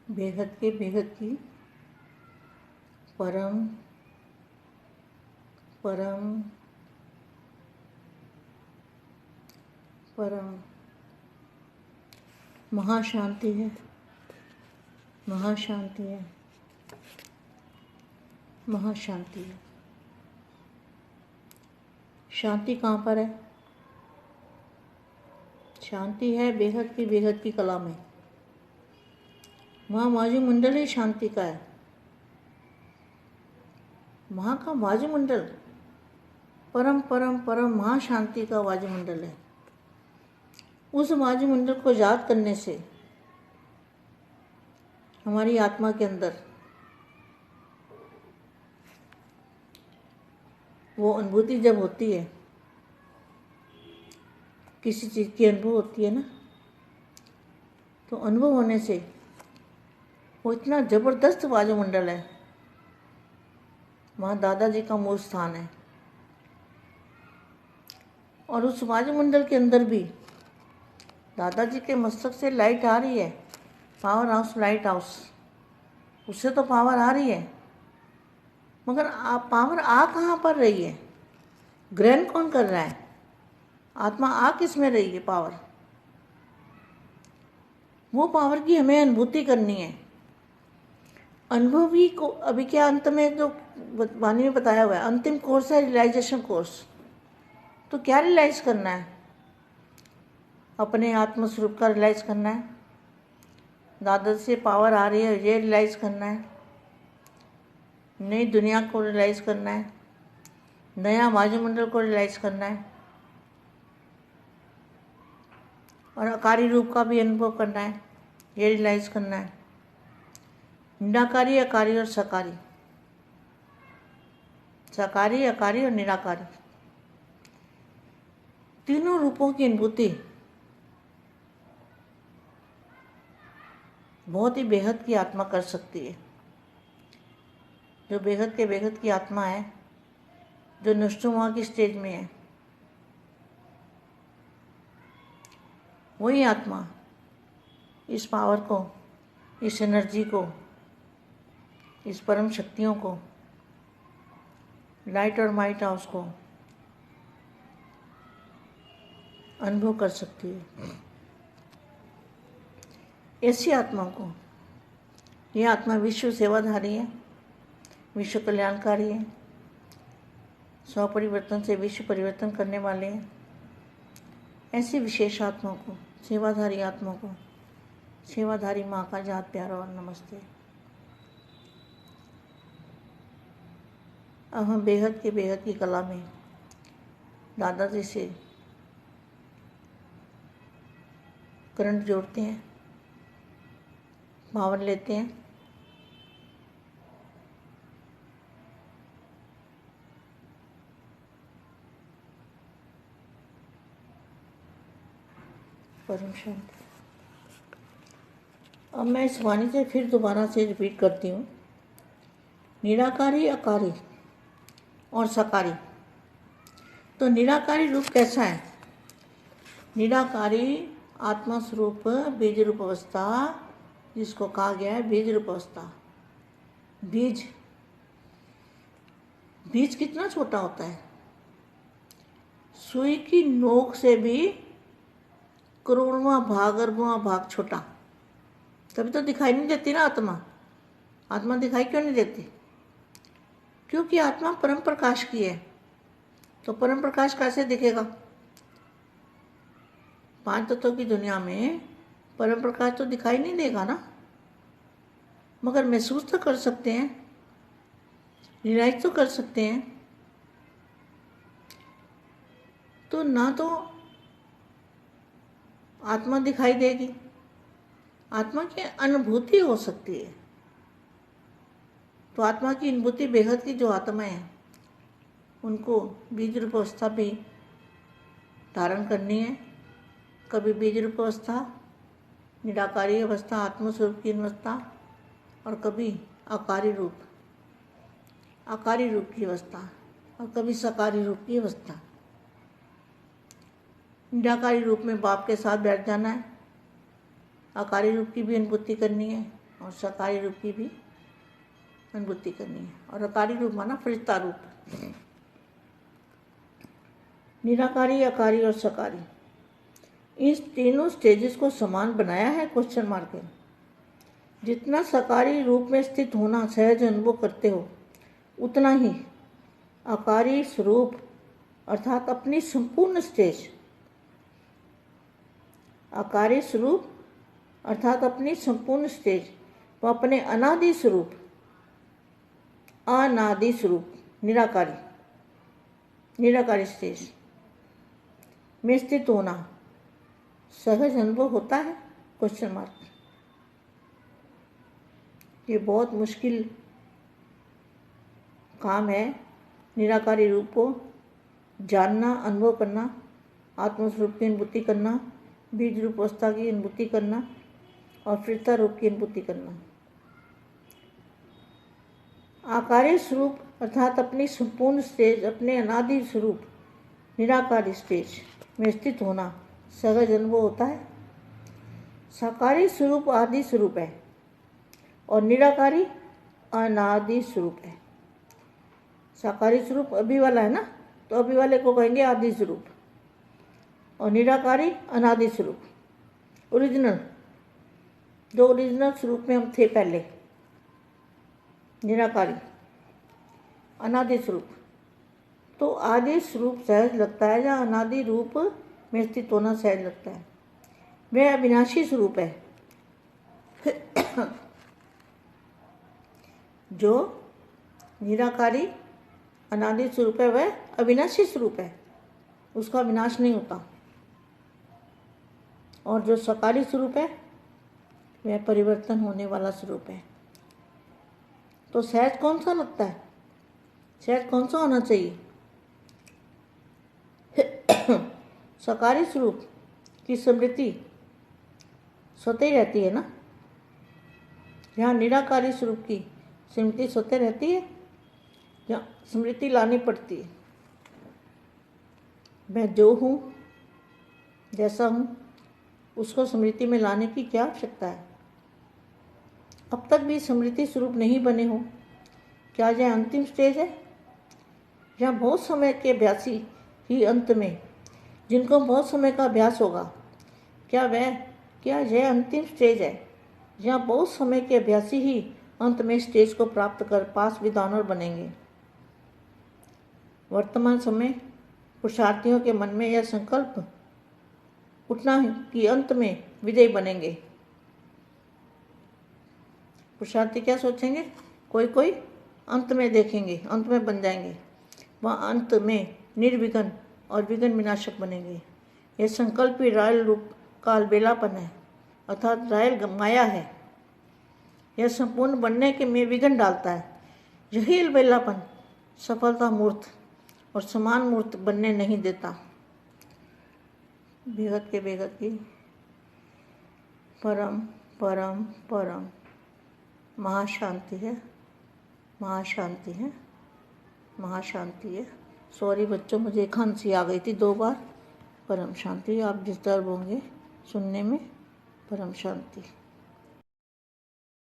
बेहद की परम परम परम महाशांति है, महाशांति है, महाशांति है। शांति कहाँ पर है? शांति है बेहद की कला में। वहाँ वायुमंडल ही शांति का है। वहाँ का वायुमंडल परम परम परम महाशांति का वायुमंडल है। उस वायुमंडल को याद करने से हमारी आत्मा के अंदर वो अनुभूति जब होती है, किसी चीज़ की अनुभव होती है ना, तो अनुभव होने से वो इतना ज़बरदस्त वायुमंडल है। वहाँ दादाजी का मूल स्थान है और उस वायुमंडल के अंदर भी दादाजी के मस्तक से लाइट आ रही है। पावर हाउस, लाइट हाउस, उससे तो पावर आ रही है, मगर पावर आ कहाँ पर रही है? ग्रहण कौन कर रहा है? आत्मा आ किस में रही है? पावर, वो पावर की हमें अनुभूति करनी है। अनुभवी को अभी क्या अंत में जो वाणी में बताया हुआ है, अंतिम कोर्स है रियलाइजेशन कोर्स। तो क्या रियलाइज करना है? अपने आत्मस्वरूप का रियलाइज करना है। दादा से पावर आ रही है, ये रियलाइज करना है। नई दुनिया को रियलाइज करना है, नया वायुमंडल को रियलाइज करना है और आकारी रूप का भी अनुभव करना है, ये रियलाइज करना है। निराकारी, आकारी और सकारी, साकारी, आकारी और निराकारी, तीनों रूपों की अनुभूति बहुत ही बेहद की आत्मा कर सकती है। जो बेहद की आत्मा है, जो नष्टुमा की स्टेज में है, वही आत्मा इस पावर को, इस एनर्जी को, इस परम शक्तियों को, लाइट और माइट हाउस को अनुभव कर सकती है। ऐसी आत्मा को, यह आत्मा विश्व सेवाधारी है, विश्व कल्याणकारी है, स्व परिवर्तन से विश्व परिवर्तन करने वाले हैं। ऐसी विशेष आत्मा को, सेवाधारी आत्मा को, सेवाधारी माँ का जात प्यारा और नमस्ते। अब हम बेहद की कला में दादाजी से करंट जोड़ते हैं, पावर लेते हैं। परम शांति। अब मैं इस वाणी से फिर दोबारा से रिपीट करती हूँ। निराकारी, आकारी और सकारी। तो निराकारी रूप कैसा है? निराकारी आत्मा स्वरूप बीज रूप अवस्था, जिसको कहा गया है बीज रूप अवस्था। बीज कितना छोटा होता है? सुई की नोक से भी करोड़वां भाग, अरबवां भाग छोटा। तभी तो दिखाई नहीं देती ना आत्मा। आत्मा दिखाई क्यों नहीं देती? क्योंकि आत्मा परम प्रकाश की है। तो परम प्रकाश कैसे दिखेगा? पांच तत्वों की दुनिया में परम प्रकाश तो दिखाई नहीं देगा ना, मगर महसूस तो कर सकते हैं, रियलाइज तो कर सकते हैं। तो ना तो आत्मा दिखाई देगी, आत्मा की अनुभूति हो सकती है। तो आत्मा की अनुभूति बेहद की जो आत्माएं हैं, उनको बीज रूप अवस्था भी धारण करनी है। कभी बीज रूप अवस्था, निराकारी अवस्था, आत्मस्वरूप की अवस्था, और कभी आकारी रूप की अवस्था, और कभी सकारी रूप की अवस्था। निराकारी रूप में बाप के साथ बैठ जाना है, आकारी रूप की भी अनुभूति करनी है और सकारी रूप की भी अनुभूति करनी है। और अकारी रूप माना फरिश्ता रूप। निराकारी, अकारी और सकारी, इस तीनों स्टेजेस को समान बनाया है क्वेश्चन मार्क है। जितना सकारी रूप में स्थित होना सहज अनुभव करते हो, उतना ही आकारी स्वरूप अर्थात अपनी संपूर्ण स्टेज, आकारी स्वरूप अर्थात अपनी संपूर्ण स्टेज व अपने अनादि स्वरूप, अनादि स्वरूप निराकारी, निराकारी स्टेज में स्थित होना सहज अनुभव होता है क्वेश्चन मार्क। ये बहुत मुश्किल काम है, निराकारी रूप को जानना, अनुभव करना, आत्मस्वरूप की अनुभूति करना, बीज रूप अवस्था की अनुभूति करना और फरिश्ता रूप की अनुभूति करना। आकारी स्वरूप अर्थात अपनी संपूर्ण स्टेज, अपने अनादि स्वरूप निराकारी स्टेज में स्थित होना सहज अनुभव होता है। साकारी स्वरूप आदि स्वरूप है और निराकारी अनादि स्वरूप है। साकारी स्वरूप अभी वाला है ना, तो अभी वाले को कहेंगे आदि स्वरूप, और निराकारी अनादि स्वरूप, ओरिजिनल, जो ओरिजिनल स्वरूप में हम थे पहले, निराकारी अनादि स्वरूप। तो आदि स्वरूप सहज लगता है, या अनादि रूप में स्थित होना सहज लगता है। वह अविनाशी स्वरूप है। जो निराकारी अनादि स्वरूप है वह अविनाशी स्वरूप है, उसका विनाश नहीं होता। और जो सकारी स्वरूप है वह परिवर्तन होने वाला स्वरूप है। तो सहज कौन सा लगता है? सहज कौन सा होना चाहिए? सकारी स्वरूप की स्मृति स्वतः ही रहती है ना, यहाँ निराकारी स्वरूप की स्मृति स्वतः रहती है, या स्मृति लानी पड़ती है? मैं जो हूँ, जैसा हूँ, उसको स्मृति में लाने की क्या आवश्यकता है? अब तक भी स्मृति स्वरूप नहीं बने हो, क्या यह अंतिम स्टेज है? यहाँ बहुत समय के अभ्यासी ही अंत में, जिनको बहुत समय का अभ्यास होगा, क्या यह अंतिम स्टेज है? यहाँ बहुत समय के अभ्यासी ही अंत में स्टेज को प्राप्त कर पास विद्वान बनेंगे। वर्तमान समय पुरुषार्थियों के मन में यह संकल्प उठना है कि अंत में विजयी बनेंगे। पुरुषार्थी क्या सोचेंगे? कोई अंत में देखेंगे, अंत में बन जाएंगे, वह अंत में निर्विघ्न और विघ्न विनाशक बनेंगे। यह संकल्प ही रायल रूप का अलबेलापन है, अर्थात रायल माया है। यह संपूर्ण बनने के में विघ्न डालता है। यही अलबेलापन सफलता मूर्त और समान मूर्त बनने नहीं देता। बेगत के बेगत की परम परम परम महाशांति है, महाशांति है, महाशांति है। सॉरी बच्चों, मुझे खांसी आ गई थी 2 बार। परम शांति। आप डिस्टर्ब होंगे सुनने में। परम शांति।